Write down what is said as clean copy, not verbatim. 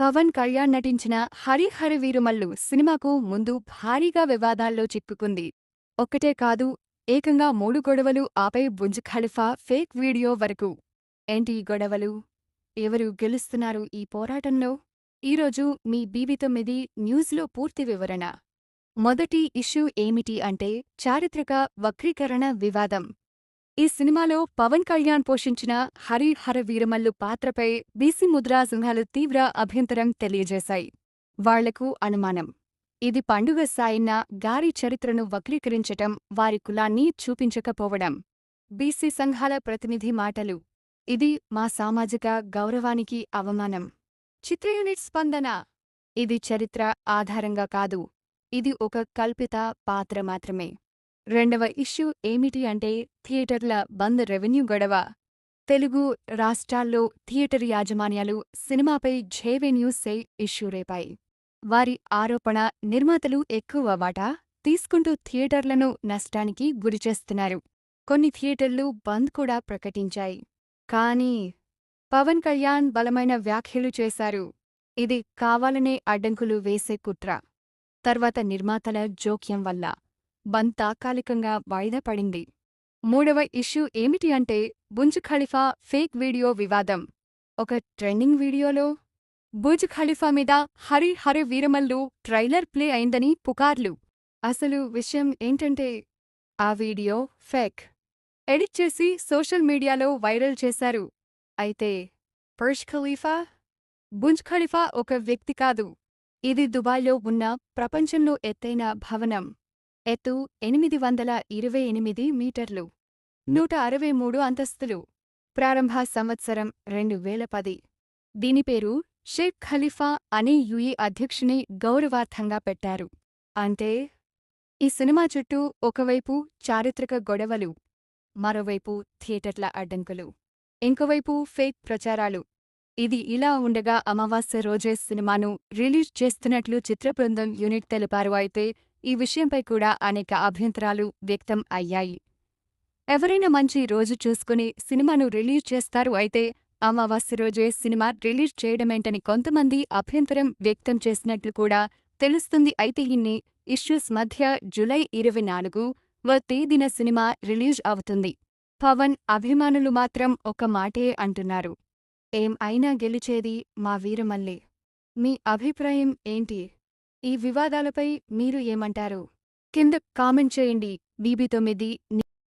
పవన్ కళ్యాణ్ నటించిన హరిహర వీరమల్లు సినిమాకు ముందు భారీగా వివాదాల్లో చిక్కుకుంది. ఒక్కటే కాదు, ఏకంగా 3 గొడవలు, ఆపై బుర్జ్ ఖలీఫా ఫేక్ వీడియో వరకు. ఏంటి ఈ గొడవలు? ఎవరు గెలుస్తున్నారు ఈ పోరాటంలో? ఈరోజు మీ బీబీ9 న్యూస్లో పూర్తి వివరణ. మొదటి ఇష్యూ ఏమిటి అంటే చారిత్రక వక్రీకరణ వివాదం. ఈ సినిమాలో పవన్ కళ్యాణ్ పోషించిన హరిహర వీరమల్లు పాత్రపై బీసీ ముద్రా సంఘాలు తీవ్ర అభ్యంతరం తెలియజేశాయి. వాళ్లకు అనుమానం, ఇది పండుగ సాయన్న గారి చరిత్రను వక్రీకరించటం, వారి కులాన్ని చూపించకపోవడం. బీసీ సంఘాల ప్రతినిధి మాటలు: ఇది మా సామాజిక గౌరవానికి అవమానం. చిత్ర యూనిట్ స్పందన: ఇది చరిత్ర ఆధారంగా కాదు, ఇది ఒక కల్పిత పాత్ర మాత్రమే. రెండవ ఇష్యూ ఏమిటి అంటే థియేటర్ల బంద్ రెవెన్యూ గొడవ. తెలుగు రాష్ట్రాల్లో థియేటర్ యాజమాన్యాలు సినిమాపై రెవెన్యూసే ఇష్యూ రేపాయి. వారి ఆరోపణ, నిర్మాతలు ఎక్కువ వాటా తీసుకుంటూ థియేటర్లను నష్టానికి గురిచేస్తున్నారు. కొన్ని థియేటర్లు బంద్ కూడా ప్రకటించాయి. కానీ పవన్ కళ్యాణ్ బలమైన వ్యాఖ్యలు చేశారు. ఇది కావాలనే అడ్డంకులు వేసే కుట్ర. తర్వాత నిర్మాతల జోక్యం వల్ల బంద్ తాత్కాలికంగా వాయిదా పడింది. మూడవ ఇష్యూ ఏమిటి అంటే బుర్జ్ ఖలీఫా ఫేక్ వీడియో వివాదం. ఒక ట్రెండింగ్ వీడియోలో బుర్జ్ ఖలీఫా మీద హరిహర వీరమల్లు ట్రైలర్ ప్లే అయిందని పుకార్లు. అసలు విషయం ఏంటంటే ఆ వీడియో ఫేక్. ఎడిట్ చేసి సోషల్ మీడియాలో వైరల్ చేశారు. అయితే బుర్జ్ ఖలీఫా ఒక వ్యక్తి కాదు. ఇది దుబాయ్లో ఉన్న ప్రపంచంలో ఎత్తైన భవనం. ఎత్తు 828 మీటర్లు, 163 అంతస్తులు. ప్రారంభ సంవత్సరం 2010. దీని పేరు షేక్ ఖలీఫా అనే యుఏ అధ్యక్షుని గౌరవార్థంగా పెట్టారు. అంటే ఈ సినిమా చుట్టూ ఒకవైపు చారిత్రక గొడవలు, మరోవైపు థియేటర్ల అడ్డంకులు, ఇంకోవైపు ఫేక్ ప్రచారాలు. ఇది ఇలా ఉండగా అమావాస్య రోజే సినిమాను రిలీజ్ చేస్తున్నట్లు చిత్రబృందం యూనిట్ తెలిపారు. అయితే ఈ విషయంపై కూడా అనేక అభ్యంతరాలు వ్యక్తం అయ్యాయి. ఎవరైనా మంచి రోజు చూసుకుని సినిమాను రిలీజ్ చేస్తారు, అయితే అమావాస్య రోజే సినిమా రిలీజ్ చేయడమేంటని కొంతమంది అభ్యంతరం వ్యక్తం చేసినట్లు కూడా తెలుస్తుంది. అయితే ఇన్ని ఇష్యూస్ మధ్య జూలై 24వ తేదీన సినిమా రిలీజ్ అవుతుంది. పవన్ అభిమానులు మాత్రం ఒక మాటే అంటున్నారు: ఏం అయినా గెలిచేది మా వీరమల్లే. మీ అభిప్రాయం ఏంటి? ఈ వివాదాలపై మీరు ఏమంటారు? కింద కామెంట్ చేయండి. బీబీ9